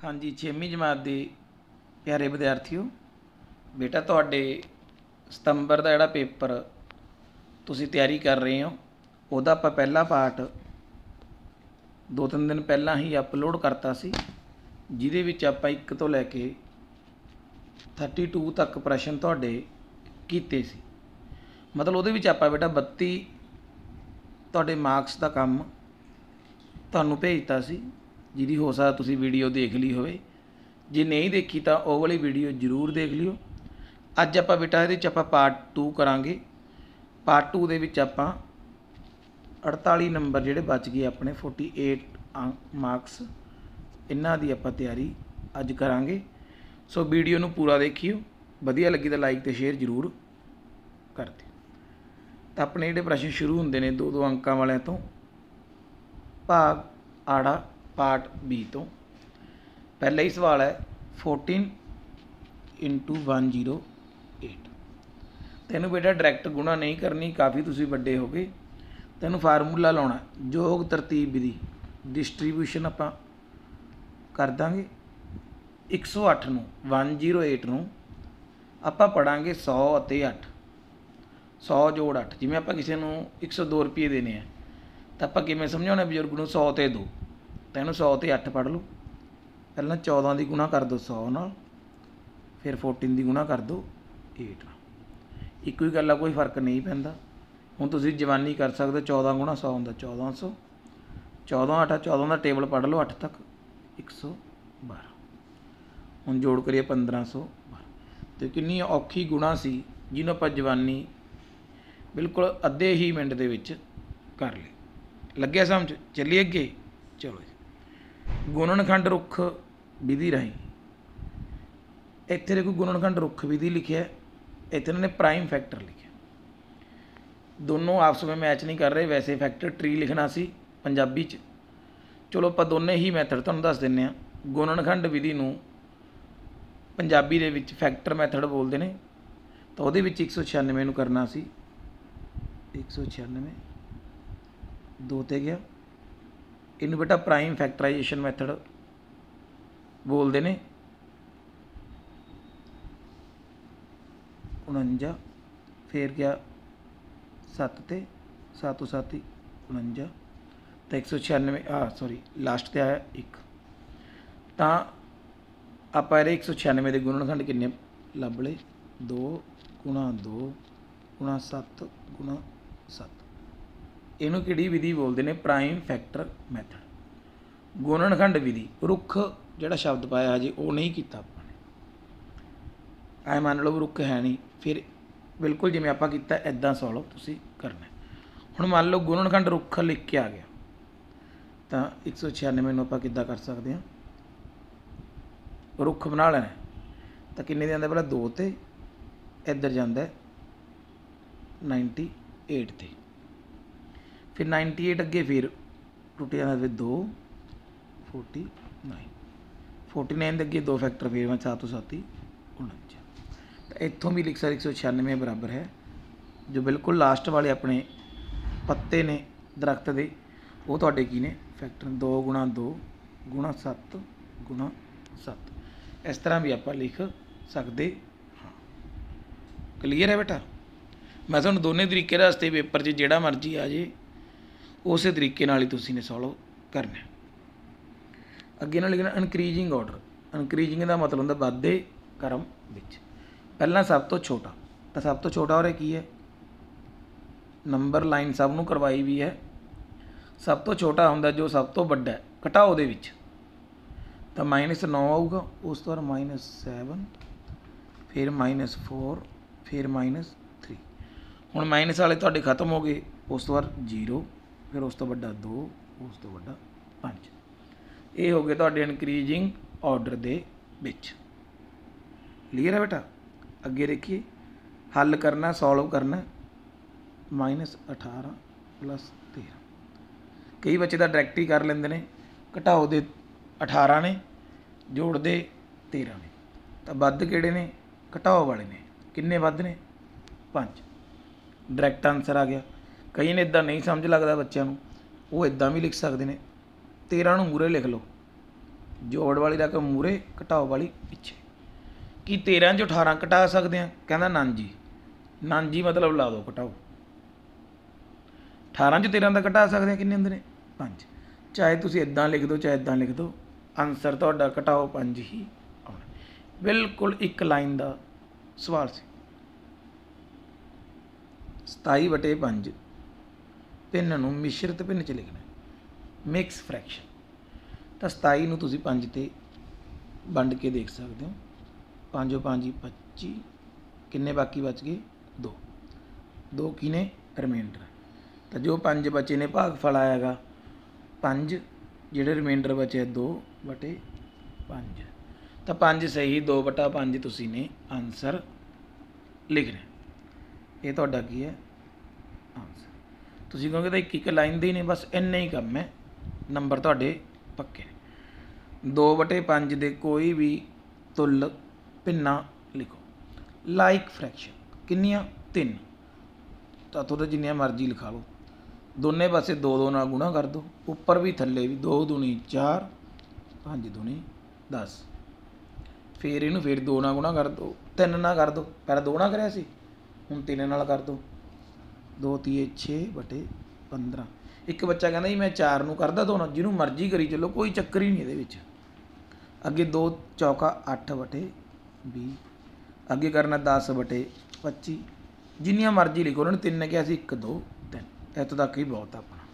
हाँ जी, 6वीं जमात के प्यारे विद्यार्थियों, बेटा तुहाडे सतंबर का जिहड़ा पेपर तुसीं तैयारी कर रहे हो, उहदा आपां पहला पार्ट 2-3 दिन पहलां ही अपलोड करता सी, जिहदे विच आपां 1 तो लैके 32 तक प्रश्न तुहाडे कीते सी। मतलब उहदे विच आपां बेटा 32 तुहाडे मार्क्स का काम तुहानूं भेजता सी, जिहदी हो सकदा तुसीं वीडियो देख ली होवे। जे नहीं देखी तो वो वाली वीडियो जरूर देख लियो। अज आपां बेटा इहदे च आपां पार्ट 2 करांगे। पार्ट 2 दे विच आपां 48 नंबर जिहड़े बच गए अपने 48 मार्क्स, इन्हां दी आपां तैयारी अज करांगे। सो वीडियो नूं पूरा देखियो, वधिया लगी तो लाइक तो शेयर जरूर कर दिओ। तो अपने जिहड़े प्रश्न शुरू हुंदे ने 2-2 अंकां वालिਆਂ ਤੋਂ भाग आड़ा पार्ट बी तो पहला ही सवाल है 14 × 108। तेनों बेटा डायरैक्ट गुणा नहीं करनी, काफ़ी तुसीं वड्डे हो गए। तेनों फार्मूला लाउणा योग तरतीब विधि डिस्ट्रीब्यूशन आपां कर दांगे। 108 नूं 108 नूं आपां पढ़ांगे 100 ਅਤੇ 8, 100 जोड़ 8। जिवें आपां किसी नूं 102 रुपये देने हैं तो आप किमें समझाने बजुर्ग को 100 ते 2, तो इन्हूं 100 ते 8 पढ़ लो। पहला 14 की गुणा कर दो 100 नाल, फिर 14 की गुणा कर दो 8 नाल। एक ही गल है, कोई फर्क नहीं पैंदा। हुण तुसीं जवानी कर सकते, 14 गुणा 100 होंदा 1400, 14 8 14 का टेबल पढ़ लो 8 तक 112। हुण जोड़ करिए 1512। तो कितनी औखी गुणा सी जिन्हों आपां जवानी बिल्कुल अद्धे ही मिनट दे विच कर ली। लग्या समझ? चलिए अगे चलो जी। गुणनखंड रुख विधि राही इत्थे देखो गुणनखंड रुख विधि लिखिया, इत्थे इन्होंने प्राइम फैक्टर लिखिया। दोनों आपस में मैच नहीं कर रहे। वैसे फैक्टर ट्री लिखना सी पंजाबी च, चलो आप दोनों ही मैथड तुहानूं दस दिंदे आ। गुणनखंड विधि नूं पंजाबी दे विच फैक्टर मैथड बोलते हैं। तो उहदे विच 196 नूं करना सी 196 2 ते गया। इनू बेटा प्राइम फैक्टराइजेशन मैथड बोलते हैं। 49 फिर गया 7 ते 7 7 49 तो 196 सॉरी लास्ट ते आया 1। तो आप 196 के गुणनखंड किन्ने लभ ले 2 × 2 × 7 × 7। इनू किहड़ी विधि बोलते हैं? Prime factor method. गुणनखंड विधि रुख जिहड़ा शब्द पाया हजे वो नहीं किया आपने, ऐ मान लो रुख है नहीं, फिर बिल्कुल जिवें आपां कीता इदां सॉल्व तुसीं करना। हुण मान लो गुणनखंड रुख लिख के आ गया, तो 196 नूं आपां किद्दां कर सकते हैं? रुख बना लेना। तो किन्ने दे आंदा पहला 2 ते इधर जांदा 98 ते, फिर 98 अगे फिर टुट जाता फिर 2 49 49 अगे 2 फैक्टर फिर मैं 7 7 49। तो इत्थों भी लिख सकते 196 बराबर है जो बिल्कुल लास्ट वाले अपने पत्ते ने दरख्त के, वो तुहाडे की ने फैक्टर 2 × 2 × 7 × 7। इस तरह भी आप लिख सकते हाँ। क्लीयर है बेटा? मैं तुहानूं दोनों तरीके दसते, पेपर 'च जिहड़ा मर्जी आ जाए उस तरीके नाल ही तुसीं ने सॉल्व करना। अगे ना लिखना इनक्रीजिंग ऑर्डर। इनक्रीजिंग का मतलब होंदा वाधे क्रम विच। पहला सब तो छोटा, तो सब तो छोटा और की है नंबर लाइन सब नूं करवाई भी है। सब तो छोटा होंदा जो सब तो वड्डा है, घटाओ दे विच तो -9 आऊगा, उस तो बाद -7 फिर -4 फिर -3। हुण माइनस वाले तुहाडे खत्म हो गए, उस तो बाद 0 फिर उस तो वड्डा 2 उस तो वड्डा 5। ये हो गए तुहाडे इनक्रीजिंग ऑर्डर दे विच। क्लीयर है बेटा? अगे देखिए हल करना, सॉल्व करना -18 + 13। कई बच्चे तो डायरैक्ट ही कर लेंदे ने, घटाओ दे 18 ने जोड़ दे 13 ने। तो वध किहड़े ने? घटाओ वाले ने। किन्ने वध ने? 5। डायरैक्ट आंसर आ गया। कई ने इदा नहीं समझ लगता बच्चों को, वो इदा भी लिख सकते हैं 13 मूहरे लिख लो जोड़ वाली रकम मूहरे घटाओ वाली पिछे। कि 13 चों 18 घटा सकते हैं? कहना नांजी। नांजी मतलब ला दो घटाओ। 18 चों 13 का घटा सकते हैं, किन्ने हुंदे ने? 5। चाहे तुसीं इदां लिख दो चाहे इदां लिख दो, आंसर तुहाडा घटाओ 5 ही आउणा। बिल्कुल एक लाइन का सवाल सी। 27/5 भिन्न नूं मिश्रित भिन्न च लिखना, मिक्स फ्रैक्शन। तो 27 नूं तुसीं 5 ते वंड के देख सकते हो। 5 5 25, किन्ने बाकी बच गए? 2। 2 की ने? रिमाइंडर। तो जो 5 बचे ने भागफल आया गा 5, जिहड़े रिमाइंडर बचे 2/5। तो 5 सही, 2/5 तुसीं ने आंसर लिखना। ये तुहाडा की है आंसर। तुसीं कहोगे तो एक लाइन दे ही ने, बस इन्ना ही काम है, नंबर तुहाडे पक्के ने। 2/5 दे कोई भी तुल भिन्ना लिखो। लाइक फ्रैक्शन किन्नियां? 3। तो तुहाडे जिन्नियां मर्जी लिखा लो, दोनों पासे 2 नाल गुणा कर दो, उपर भी थल्ले भी। 2 दूनी 4, 5 दूनी 10। फिर इनू फिर 2 नाल गुणा कर दो, 3 नाल कर दो। पहले 2 नाल करिया सी, हुण 3 नाल कर दो। 2 तीए 6/15। एक बच्चा कहना जी मैं 4 नूं करदा 2 नाल, जिन्हों मर्जी करी चलो, कोई चक्कर ही नहीं इहदे विच। अगे 2 चौका 8/20, अगे करना 10/25, जिन्नियां मर्जी लिखो। उन्होंने 3 कहा सी, 1 2 3, इत्थों तक ही बहुत अपना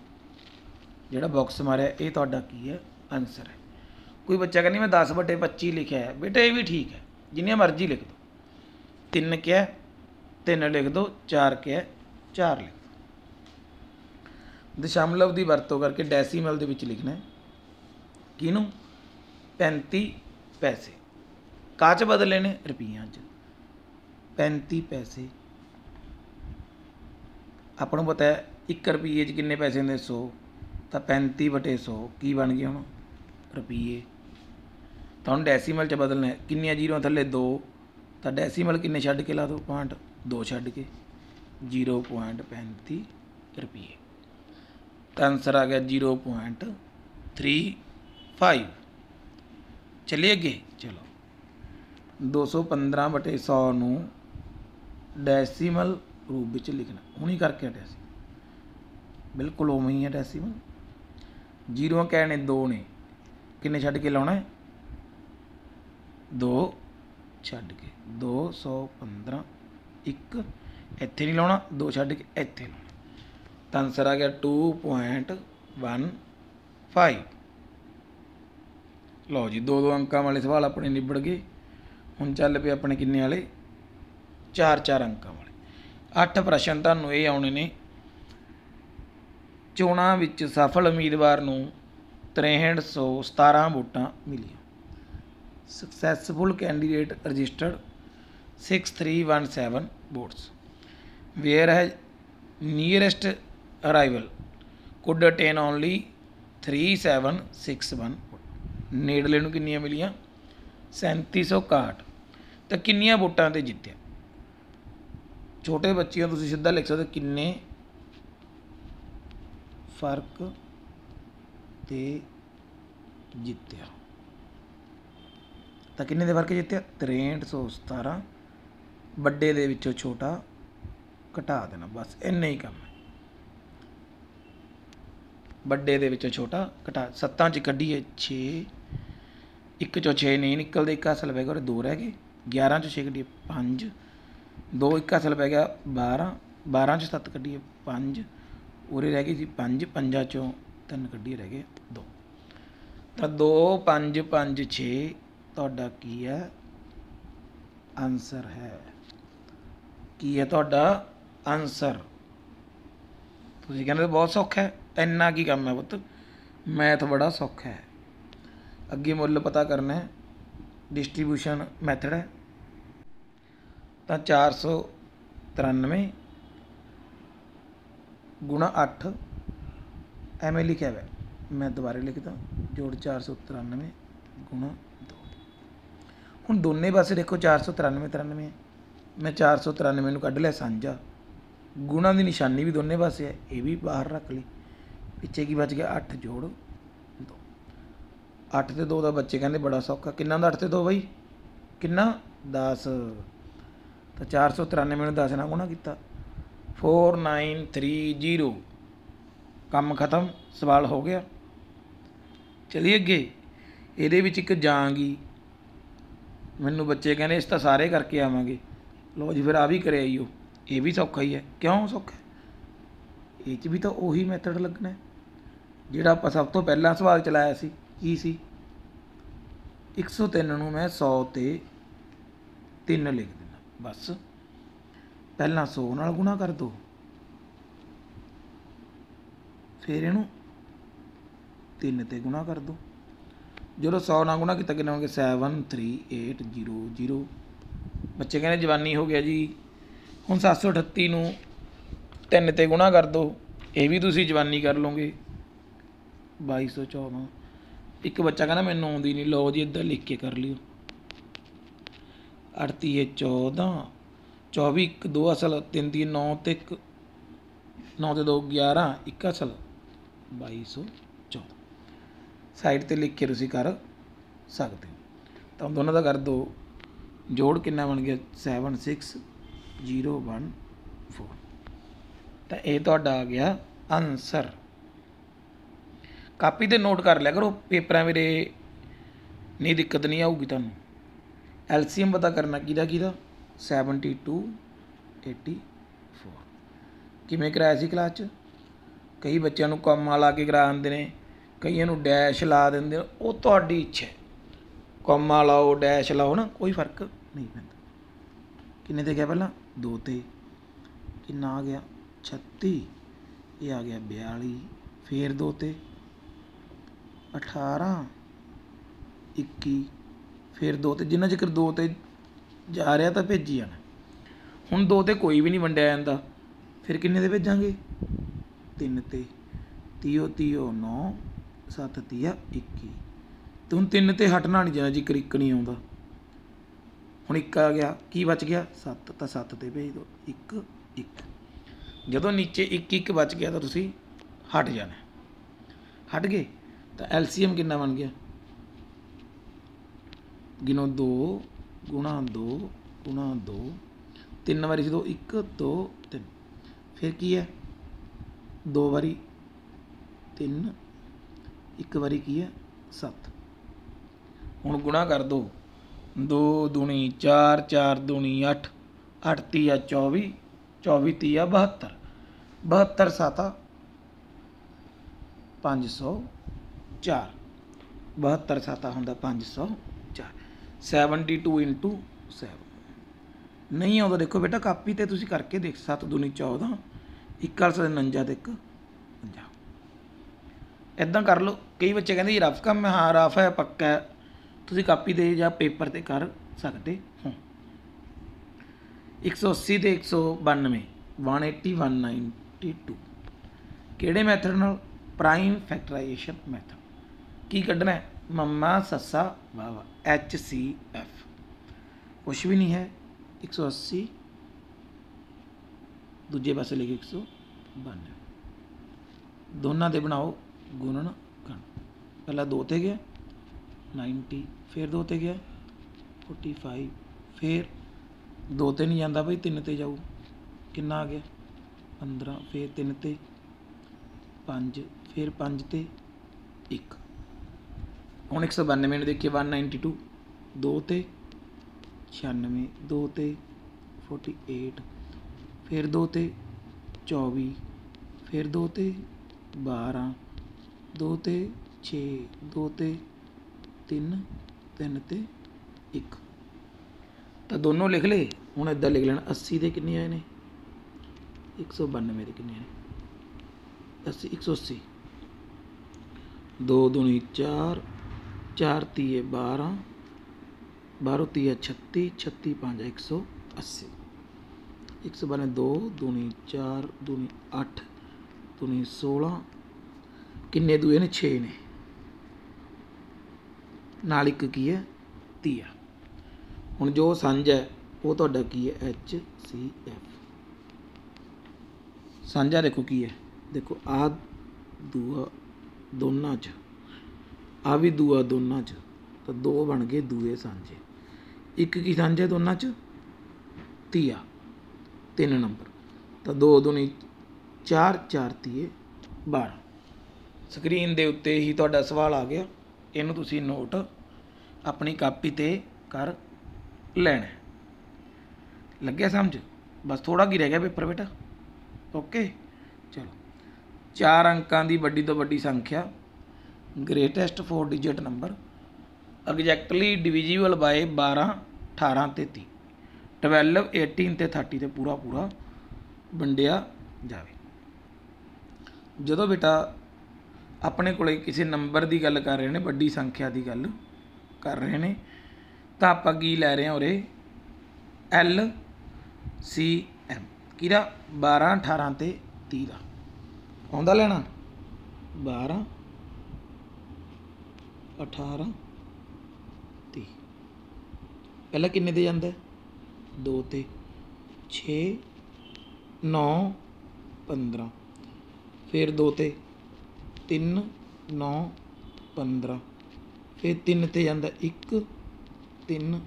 जिहड़ा बॉक्स मारिया ये तुहाडा की है आंसर है। कोई बच्चा कहनी मैं 10/25 लिखा है, बेटा ये भी ठीक है, जिन्नियां मर्जी लिख दो। 3 क्या 3 लिख दो, 4 क्या 4 लिख दो। दशमलव की वरतों करके डेसीमल दे विच लिखना है। किनू? 35 पैसे। काच बदले ने? रुपइयां च। 35 पैसे आपनों पता है 1 रुपये च किन्ने पैसे होंदे? 100। तो 35/100 की बन गए हुण? रुपये। तो हम डेसीमल च बदलना है। किन्नियां जीरो थल्ले? 2। तो डेसीमल किन्ने छड्ड के ला दो? पॉइंट 2 छड्ड के 0.35 रुपये। तो आंसर आ गया 0.35। चलिए अगे, चलो 215/100 नूं डेसीमल रूप विच लिखना। हुणी करके हटिया सी, बिल्कुल उवें ही है डेसीमल। 0 कै ने? 2 ने, किन्ने छड्ड के लाउणा है? 2 छड्ड के। 215, 1 इत्थे नहीं लाउणा, 2 छड्ड के इत्थे लाउणा। तो आंसर आ गया 2.15। लो जी 2 अंकों वाले सवाल अपने निबड़ गए। हुण चल पे अपने किन्ने वाले? 4 अंकों वाले। 8 प्रश्न तुहानूं ये आउणे ने। चोणां विच सफल उम्मीदवार नूं 6317 वोटां मिलियां। Successful candidate registered 6317 votes. Where has nearest arrival could attain only 3761 vote. नेड़ले नूं किन्नियां मिलियां? 3761। तो किन्नियां वोटां ते जित्तिया? छोटे बच्चियों तुसीं सीधा लिख सकते किन्ने फर्क ते जित्तिया। तो किन्ने दे फर्क जित्तिया? 6317। बड़े दे विचों छोटा घटा देना, बस इन्ना ही काम है। बड़े दे विचों छोटा घटा। 7 च कढ़िए 6, 1 चों 6 नहीं निकलते, 1 हासल पै गया और 2 रह गए। 11 चों 6 कढ़िए 5, 2 1 हासल पै गया 12, 12 चों 7 कढ़िए 5, उरे रह गई थी 5, 5 चों 3 कढ़िए रह गए 2। तो 2 5 5 6 तुहाडा की है आंसर है। की है तुहाडा आंसर? तुसीं कहंदे बहुत सौखा है, इन्ना की काम है पुत्त, मैथ बड़ा सौखा है। अगे मुल पता करना है, डिस्ट्रीब्यूशन मैथड है। तो 493 गुणा 8 एवें लिखा हुआ, मैं दोबारा लिखता जोड़ 493 गुणा 2। हुण दोनों पासे देखो 493 93 है, मैं 493 कढ़ लिया साझा, गुणा की निशानी भी दोनों पासे है, ये भी बाहर रख ली। पिछे की बच गया 8 जोड़ 2। 8 ਤੇ 2 ਦਾ ਬੱਚੇ ਕਹਿੰਦੇ ਬੜਾ ਸੌਖਾ। ਕਿੰਨਾ ਦਾ 8 ਤੇ 2 ਬਾਈ? ਕਿੰਨਾ? 10। ਤਾਂ 493 ਨੂੰ 10 ਨਾਲ ਗੁਣਾ ਕੀਤਾ। 4930। ਕੰਮ ਖਤਮ, ਸਵਾਲ ਹੋ ਗਿਆ। ਚਲੀਏ ਅੱਗੇ। ਇਹਦੇ ਵਿੱਚ ਇੱਕ ਜਾਂ ਗੀ। ਮੈਨੂੰ ਬੱਚੇ ਕਹਿੰਦੇ ਇਸ ਤਾਂ ਸਾਰੇ ਕਰਕੇ ਆਵਾਂਗੇ। ਲਓ ਜੀ ਫਿਰ ਆ ਵੀ ਕਰੇ ਆਈਓ। ਇਹ ਵੀ ਸੌਖਾ ਹੀ ਹੈ। ਕਿਉਂ ਸੌਖਾ? ਇਹ 'ਚ ਵੀ ਤਾਂ ਉਹੀ ਮੈਥਡ ਲੱਗਣਾ ਜਿਹੜਾ ਆਪਾਂ ਸਭ ਤੋਂ ਪਹਿਲਾਂ ਸਵਾਲ ਚਲਾਇਆ ਸੀ। ਕੀ ਸੀ? 103 ਨੂੰ ਮੈਂ 100 ਤੇ 3 ਲਿਖ ਦਿੰਦਾ। ਬਸ ਪਹਿਲਾਂ 100 ਨਾਲ ਗੁਣਾ ਕਰ ਦਿਓ, ਫਿਰ ਇਹਨੂੰ 3 ਤੇ ਗੁਣਾ ਕਰ ਦਿਓ। ਜਦੋਂ 100 ਨਾਲ ਗੁਣਾ ਕੀਤਾ ਕਿੰਨਾ ਹੋ ਗਿਆ? 73800। ਬੱਚੇ ਕਹਿੰਦੇ ਜਵਾਨੀ ਹੋ ਗਿਆ ਜੀ। ਹੁਣ 738 ਨੂੰ 3 ਤੇ ਗੁਣਾ ਕਰ ਦਿਓ, ਇਹ ਵੀ ਤੁਸੀਂ ਜਵਾਨੀ ਕਰ ਲਓਗੇ। 2214। ਇੱਕ ਬੱਚਾ ਕਹਿੰਦਾ ਮੈਨੂੰ ਆਉਂਦੀ ਨਹੀਂ। ਲਓ ਜੀ ਇੱਦਾਂ ਲਿਖ ਕੇ ਕਰ ਲਿਓ। 8 ਤੀਏ 14, 24 1 2 ਅਸਲ, 3 ਤੀਏ 9 ਤੇ 1 9 ਤੇ 2 11, 1 ਅਸਲ, 2214। ਸਾਈਡ 'ਤੇ ਲਿਖ ਕੇ ਤੁਸੀਂ ਕਰ ਸਕਦੇ ਹੋ। ਤਾਂ ਦੋਨਾਂ ਦਾ ਕਰ ਦਿਓ ਜੋੜ। ਕਿੰਨਾ ਬਣ ਗਿਆ? 76014। ਤਾਂ ਇਹ ਤੁਹਾਡਾ ਆ ਗਿਆ ਆਨਸਰ। ਕਾਪੀ 'ਤੇ ਨੋਟ ਕਰ ਲਿਆ ਕਰੋ, ਪੇਪਰਾਂ ਵੇਲੇ ਨਹੀਂ ਦਿੱਕਤ ਨਹੀਂ ਆਊਗੀ ਤੁਹਾਨੂੰ। ਐਲਸੀਐਮ ਪਤਾ ਕਰਨਾ ਕਿਹਦਾ 72 84। ਕਿਵੇਂ ਕਰਾਇਆ ਸੀ ਕਲਾਸ 'ਚ? ਕਈ ਬੱਚਿਆਂ ਨੂੰ ਕੌਮਾ ਲਾ ਕੇ ਕਰਾ ਦਿੰਦੇ ਨੇ, ਕਈਆਂ ਨੂੰ ਡੈਸ਼ ਲਾ ਦਿੰਦੇ ਨੇ। ਉਹ ਤੁਹਾਡੀ ਇੱਛਾ ਹੈ, ਕੌਮਾ ਲਾਓ ਡੈਸ਼ ਲਾਓ ਨਾ, ਕੋਈ ਫਰਕ ਨਹੀਂ ਪੈਂਦਾ। ਕਿੰਨੇ 'ਤੇ ਗਿਆ ਪਹਿਲਾਂ? 2 ਤੇ। ਕਿੰਨਾ ਆ ਗਿਆ? 36। ਇਹ ਆ ਗਿਆ 42। ਫਿਰ 2 ਤੇ 18, 21। ਫਿਰ 2 ਤੇ। ਜਿੰਨਾ ਚਿਰ 2 ਤੇ ਜਾ ਰਿਹਾ ਤਾਂ ਭੇਜੀ ਜਾਣਾ। ਹੁਣ 2 ਤੇ ਕੋਈ ਵੀ ਨਹੀਂ ਵੰਡਿਆ ਜਾਂਦਾ, ਫਿਰ ਕਿੰਨੇ 'ਤੇ ਭੇਜਾਂਗੇ? 3 ਤੇ। 30 9, 7 ਤੀਆ 21। ਅਤੇ ਹੁਣ 3 ਤੇ ਹਟਣਾ ਨਹੀਂ ਜਾਣਾ ਜੀ, ਇੱਕ ਨਹੀਂ ਆਉਂਦਾ। ਹੁਣ 1 ਆ ਗਿਆ, ਕੀ ਬਚ ਗਿਆ? 7। ਤਾਂ 7 ਤੇ ਭੇਜ ਦਿਓ। 1 1। ਜਦੋਂ ਨੀਚੇ 1 1 ਬਚ ਗਿਆ ਤਾਂ ਤੁਸੀਂ ਹਟ ਜਾਣਾ। ਹਟ ਗਏ ਤਾਂ ਐਲਸੀਐਮ ਕਿੰਨਾ ਬਣ ਗਿਆ? ਗਿਣੋ 2 ਗੁਣਾ 2 ਗੁਣਾ 2। 3 ਵਾਰੀ ਸੀ 2, 1 2 3। ਫਿਰ ਕੀ ਹੈ? 2 ਵਾਰੀ 3, 1 ਵਾਰੀ ਕੀ ਹੈ? 7। ਹੁਣ ਗੁਣਾ ਕਰ ਦਿਓ। 2 ਦੂਣੀ 4, 4 ਦੂਣੀ 8, 8 ਤੀਆ 24, 24 ਤੀਆ 72, 72 7 504। 72 7 ਹੁੰਦਾ 504। 72 × 7 ਨਹੀਂ ਆਉਂਦਾ। ਦੇਖੋ ਬੇਟਾ ਕਾਪੀ 'ਤੇ ਤੁਸੀਂ ਕਰਕੇ ਦੇਖ। 7 ਦੂਣੀ 14, 1 ਅਲਸ 49 ਤੇ 1 50। ਇੱਦਾਂ ਕਰ ਲਓ। ਕਈ ਬੱਚੇ ਕਹਿੰਦੇ ਜੀ ਰਫ ਕੰਮ ਹੈ। ਹਾਂ ਰਫ ਹੈ, ਪੱਕਾ ਹੈ। ਤੁਸੀਂ ਕਾਪੀ 'ਤੇ ਜਾਂ ਪੇਪਰ 'ਤੇ ਕਰ ਸਕਦੇ ਹੋ। 180 ਤੇ 192, 180 192। ਕਿਹੜੇ ਮੈਥਡ ਨਾਲ? Prime ਫੈਕਟਰਾਈਜੇਸ਼ਨ method. ਕੀ ਕੱਢਣਾ ਹੈ? ਮੰਮਾ ਸੱਸਾ ਵਾਵਾ, HCF। ਕੁਛ ਵੀ ਨਹੀਂ ਹੈ। 180 ਦੂਜੇ ਪਾਸੇ ਲਿਖੇ 192। ਦੋਨਾਂ ਦੇ ਬਣਾਓ ਗੁਣਨ ਗਣ। ਪਹਿਲਾਂ 2 ਤੇ ਗਿਆ 90, ਫਿਰ 2 ਤੇ ਗਿਆ 45, ਫਿਰ 2 ਤੇ ਨਹੀਂ ਜਾਂਦਾ ਬਈ, 3 ਤੇ ਜਾਊ। ਕਿੰਨਾ ਆ ਗਿਆ? 15। ਫਿਰ 3 ਤੇ 5, ਫਿਰ 5 ਤੇ 1। ਹੁਣ 192 ਨੂੰ ਦੇਖੀਏ। 192 2 ਤੇ 96, 2 ਤੇ 48, ਫਿਰ 2 ਤੇ 24, ਫਿਰ 2 ਤੇ 12, 2 ਤੇ 6, 2 ਤੇ 3, 3 ਤੇ 1। ਤਾਂ ਦੋਨੋਂ ਲਿਖ ਲਏ। ਹੁਣ ਇੱਦਾਂ ਲਿਖ ਲੈਣਾ 80 ਦੇ ਕਿੰਨੇ ਆਏ ਨੇ? 192 ਦੇ ਕਿੰਨੇ ਆਏ? 80 180। 2 ਦੂਣੀ 4, 4 ਤੀਏ 12, 12 ਤੀਏ 36, 36 5 180। 192 2 ਦੂਣੀ 4 ਦੂਣੀ 8 ਦੂਣੀ 16। ਕਿੰਨੇ ਦੂਏ ਨੇ? 6 ਨੇ। ਨਾਲ ਇੱਕ ਕੀ ਹੈ? ਤੀਆ। ਹੁਣ ਜੋ ਸਾਂਝ ਹੈ ਉਹ ਤੁਹਾਡਾ ਕੀ ਹੈ? HCF। ਸਾਂਝਾ ਦੇਖੋ ਕੀ ਹੈ? ਦੇਖੋ ਆਹ ਦੂਆ ਦੋਨਾਂ 'ਚ आ भी दूआ दोनों च, तो दो बन गए दूए सांझे, एक की सांझे दोनों च तीआ 3 नंबर, तो 2 दूनी 4, 4 तीए 12। ਸਕਰੀਨ ਦੇ ਉੱਤੇ ਹੀ ਤੁਹਾਡਾ ਸਵਾਲ ਆ ਗਿਆ, ਇਹਨੂੰ ਤੁਸੀਂ ਨੋਟ ਆਪਣੀ ਕਾਪੀ ਤੇ ਕਰ ਲੈਣਾ। ਲੱਗਿਆ ਸਮਝ? ਬਸ ਥੋੜਾ ਕੀ ਰਹਿ ਗਿਆ ਪੇਪਰ ਬੇਟਾ। ਓਕੇ ਚਲੋ, 4 ਅੰਕਾਂ ਦੀ ਵੱਡੀ ਤੋਂ ਵੱਡੀ ਸੰਖਿਆ, greatest 4 digit number, exactly divisible by 12, 18 ਤੇ 30, 12, 18 ਤੇ 30 ਤੇ ਪੂਰਾ ਪੂਰਾ ਵੰਡਿਆ ਜਾਵੇ। ਜਦੋਂ ਬੇਟਾ ਆਪਣੇ ਕੋਲੇ ਕਿਸੇ ਨੰਬਰ ਦੀ ਗੱਲ ਕਰ ਰਹੇ ਨੇ, ਵੱਡੀ ਸੰਖਿਆ ਦੀ ਗੱਲ ਕਰ ਰਹੇ ਨੇ, ਤਾਂ ਆਪਾਂ ਕੀ ਲੈ ਰਹੇ ਹਾਂ ਉਰੇ, LCM ਕਿਹਦਾ 12, 18 ਤੇ 30 ਦਾ ਆਉਂਦਾ ਲੈਣਾ। 12, 18, 30 ਪਹਿਲਾਂ ਕਿੰਨੇ ਤੇ ਜਾਂਦਾ? 2 ਤੇ 6, 9, 15, फिर 2 ते 3, 9, 15, फिर 3 ते जाता 1, 3,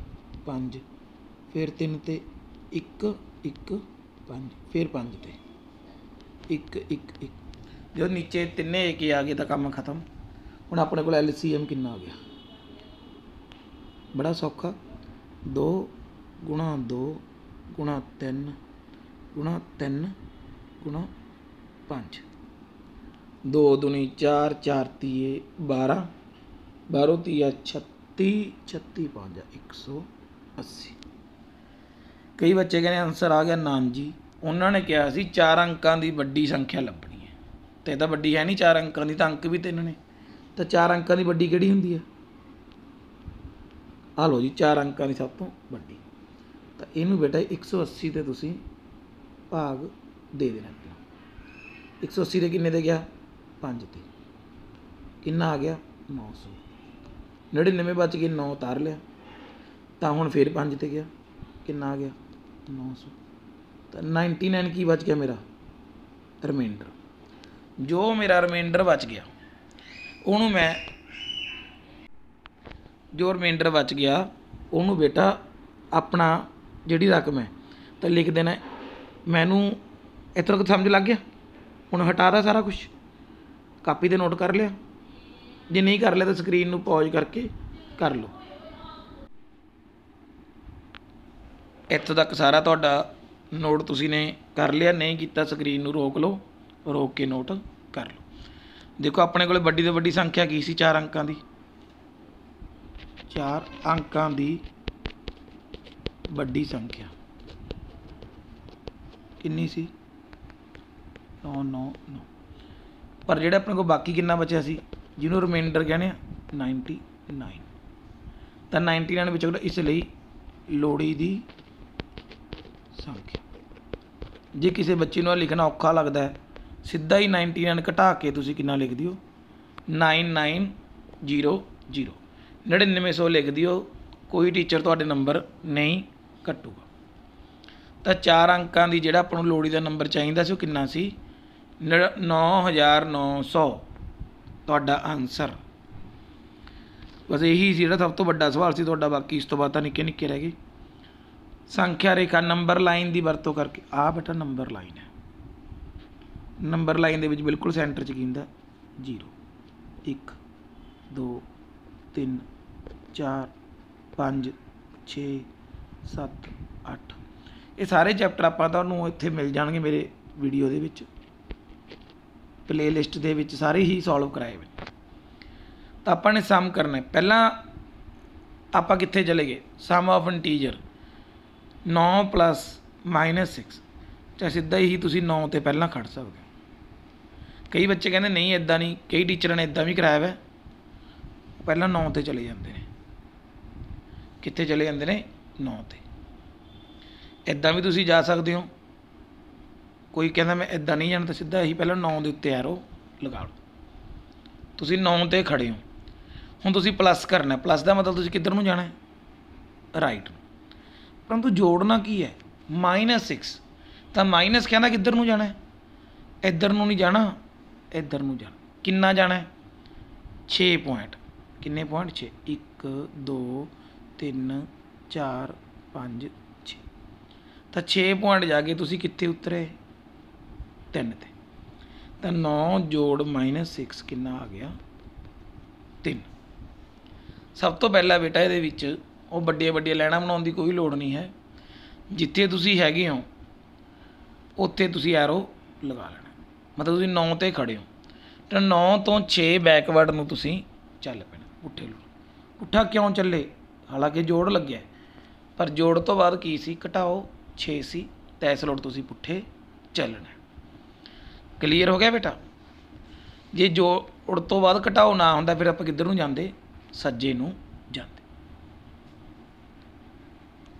5, फिर 3 ते 1, 1, 5, फिर 5 ते 1, 1, 1। जो नीचे तिने एक ही आ गए तो काम खत्म। हुण अपने को LCM कितना आ गया? बड़ा सौखा, 2 गुणा 2 गुणा 3 गुणा 3 गुणा 5, 2 दूनी 4, 4 तीए 12, 12 तीया 36, 36 5 180। कई बच्चे कहने आंसर आ गया नाम जी, उन्होंने कहा सी 4 अंकों की वड्डी संख्या लभनी है, तो यह तो वड्डी है नहीं 4 अंकों की, तो अंक भी 3 ने, तो 4 अंकों की वड्डी किहड़ी हुंदी है? आ लो जी 4 अंकों की सब तो वड्डी, तो इनू बेटा 180 ते तुसीं भाग दे देना। 180 ਦੇ किन्ने दे गया? 5 ते किन्ना आ गया? 900। 99 बच गए, 9 उतार लिया, तो हुण फिर 5 ते गया, किन्ना आ गया? 900। तो 99 की बच गया मेरा रिमाइंडर। जो मेरा रिमाइंडर बच गया उन्होंने मैं, जो रिमाइंडर बच गया उन्होंने बेटा अपना जिहड़ी रकम है तो लिख देना। मैनू इत्थों तक समझ लग गया? हुण हटादा सारा कुछ, कापी ते नोट कर लिया, जे नहीं कर लिया तो स्क्रीन नू पॉज करके कर लो। इत्थों तक सारा तुहाडा नोट तुसीं ने कर लिया, नहीं कीता स्क्रीन नू रोक लो, रोक के नोट कर लो। देखो अपने कोल वड्डी तो वड्डी संख्या की सी? 4 अंकों की, 4 अंकों की वड्डी संख्या कितनी सी? 9, 9, 9। पर जो अपने को बाकी कितना बचा सी, जिन्होंने रिमाइंडर कहने 99, तो 99 बचा, इसलिए लोड़ी की संख्या। जे किसी बच्चे को लिखना औखा लगता है, सीधा ही 99 घटा के तुसीं कितना लिख दिओ 9900, 9900 लिख दिओ, कोई टीचर तुहाडे नंबर नहीं कटूगा। तो 4 अंकों की जिहड़ा आपां नूं लोड़ी का नंबर चाहिए सी कितना सी? 9900 तुहाडा आंसर। बस यही जिहड़ा सब तो वड्डा सवाल सी तुहाडा, बाकी इस तो बाद निक्के निक्के रह गए। संख्या रेखा नंबर लाइन की वरतों करके, आ बेटा नंबर लाइन है, नंबर लाइन दे विच बिल्कुल सेंटर च की हुंदा 0, 1, 2, 3, 4, 5, 6, 7, 8। ये सारे चैप्टर आपां तुहानूं इत्थे मिल जाणगे मेरे वीडियो दे विच, प्ले लिस्ट दे विच सारे ही सॉल्व कराए हुए। तो आपां ने सम करना है। पहला आपां कित्थे चले गए? सम ऑफ इंटीजर 9 + -6, चाहे सीधा ही तुसीं 9 ते पहला खड़ सकते हो। कई बच्चे कहते नहीं इदां नहीं, कई टीचर ने इदां भी कराया हुआ, पहला 9 ते चले जाते हैं। कित्थे चले जाते हैं? 9 ते। इदां भी तुसीं जा सकते हो। कोई कहता मैं इदां नहीं जाना, तो सीधा ही पहले 9 के उत्ते एरो लगा लो। तुसीं 9 ते खड़े हो, हुण तुसीं प्लस करना, प्लस का मतलब तुसीं किधर नूं जाना है? राइट। परंतु जोड़ना की है? -6, तो माइनस कहना किधर नूं जाना है? इधर नूं नहीं जाना, इधर नूं जाना। किन्ना जाना है? 6 पॉइंट। किन्ने पॉइंट 6 1 2 3 4 5 6 तो 6 पॉइंट जाके तुसी कित्थे उतरे 3 ते तो 9 जोड़ -6 कितना आ गया 3। सब तो पहला बेटा ये वड्डिया वड्डिया लाइनां बनाउण दी कोई लोड़ नहीं है। जिथे तुसी हैगे हो उत्थे तुसी एरो लगा लेना, मतलब तुसी 9 ते खड़े हो तो 9 तो 6 बैकवर्ड नूं तुसी चल पैना पुट्ठे लो। पुट्ठा क्यों चले, हालांकि जोड़ लग्या पर जोड़ तो बाद की सी घटाओ 6 सी तो इस लोड़ तुसी पुट्ठे चलना। क्लीयर हो गया बेटा। जे जोड़ तो बाद घटाओ ना होंदा फिर आपां किधर नूं जांदे, सज्जे नूं जांदे।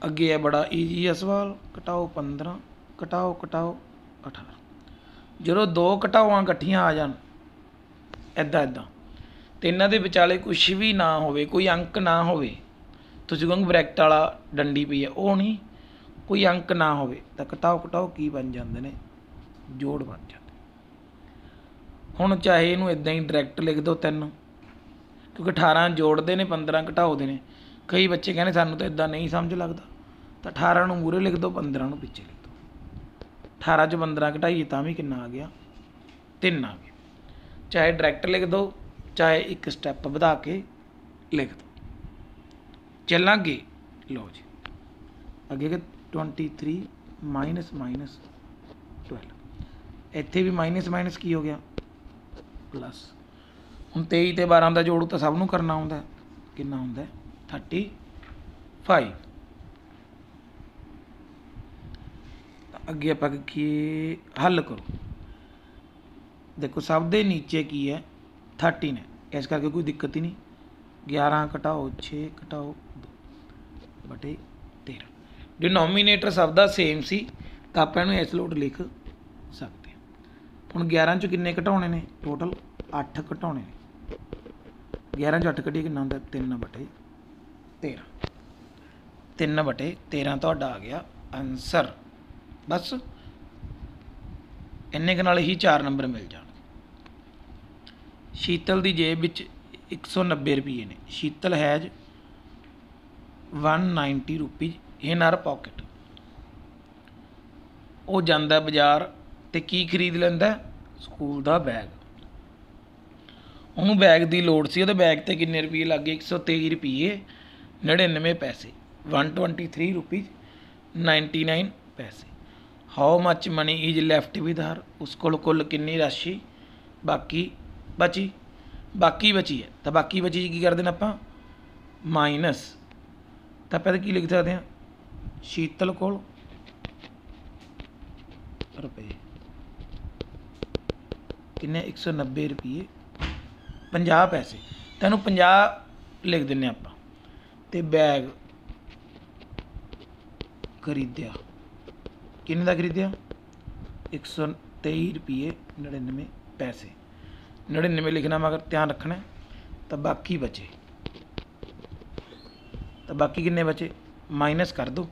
अगे है बड़ा ईजी है सवाल, घटाओ 15 घटाओ घटाओ 18। जो दो घटाओ इकट्ठियां आ जान इदां इदां तो इन्हां दे विचाले कुछ भी ना होवे, कोई अंक ना होवे, तुसीं कहोगे ब्रैकेट वाला डंडी पई है, वो नहीं, कोई अंक ना होवे तो घटाओ घटाओ की बन जाते हैं, जोड़ बन जाते। हुण चाहे इनू इदां ही डायरैक्ट लिख दो 3, क्योंकि 18 जोड़ते हैं 15 घटाओते हैं। कई बच्चे कहने सानू तो इदां नहीं समझ लगता, तो 18 नूं मूहरे लिख दो 15 नूं पिछे लिख दो। 18 च 15 घटाइए तां भी कितना आ गया 3 आ गया। चाहे डायरैक्ट लिख दो चाहे एक स्टैप बढ़ा के लिख दो। चलांगे लो जी अगे के 23 माइनस माइनस 12, इत्थे भी माइनस माइनस की हो गया प्लस। हुण 23 ते 12 का जोड़ तो सब नूं करना आउंदा, कितना हुंदा 35। अगे आपां की हल करो, देखो सब दे नीचे की है 13 है, इस करके कोई दिक्कत ही नहीं। 11 घटाओ 6 घटाओ 2 बटे 13। डिनोमीनेटर सब दा सेम सी तो आप इस लोट लिख सकते हैं। हुण 11 चों किन्ने घटाने ने, टोटल 8 घटाने ने। 11 चों 8 कटिए कितना होंदा 3 बटे 13। 3 बटे 13 तुहाडा आ गया आंसर। बस इन्ने नाल ही 4 नंबर मिल जाण। शीतल की जेब विच 190 रुपये ने। Sheetal has 190 rupees in her pocket. वो जांदा बाजार ते की खरीद लैंदा, स्कूल का बैग। उन्होंने बैग की लोड़ सी, उहदे बैग ते किन्ने रुपये लग गए 123 रुपये 99 पैसे, 123 रुपीज़ 99 पैसे। How much money is left with her, उस कोल कुल किन्नी राशि बाकी बची। बाकी बची है तो बाकी बची की कर देना आपां माइनस, तो आप की लिख सकते हैं शीतल कोल रुपये किन्ने 190 रुपये 50 पैसे, तेनों 50 लिख दें आप। तो बैग खरीद्या किन्ने का खरीद्या 123 रुपये 99 पैसे। 99 लिखना मगर ध्यान रखना। तो बाकी बचे, तो बाकी किन्ने बचे माइनस कर दो।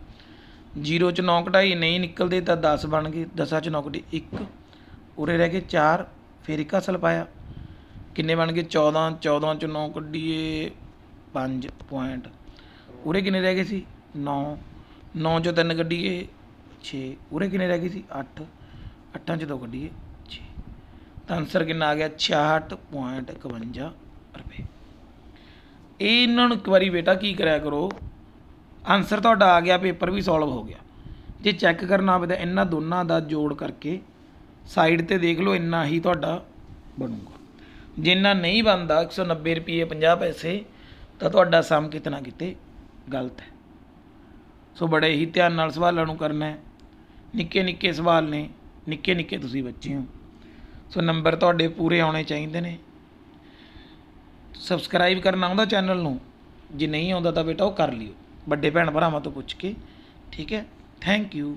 0 च 9 घटाई नहीं निकलते तो 10 बन गए, 10 च 9 घटी 1, उरे रह गए 4, फिर एक हासल पाया किन्ने बन गए 14, 14 च 9 कढ़िए 5 पॉइंट, उरे किन्ने रह गए सी 9, 9 च 3 कढ़िए 6, उरे किन्ने रह गए सी 8, 8 च 2 कढ़िए 6। तो आंसर कितना आ गया 66.51 रुपये। ये इन्होंने एक बारी बेटा की कराया करो, आंसर तुहाडा आ गया, पेपर भी सॉल्व हो गया। जे चैक करना होवे तो इन्हां दोनों का जोड़ करके साइड ते देख लो, इन्ना ही तुहाडा बनूगा। जिन्ना नहीं बनता 190 रुपये 50 पैसे तो तुहाडा सम कितना किते गलत है। सो बड़े ही ध्यान नाल सवालों नूं करना है। निक्के निक्के सवाल ने, निक्के निक्के तुसीं बच्चे हो, सो नंबर तुहाडे पूरे आने चाहिए ने। सबसक्राइब करना आउंदा चैनल नूं, जे नहीं आउंदा तो बेटा वो कर लियो, बड़े भैन भरावां तो पुछ के। ठीक है, थैंक यू।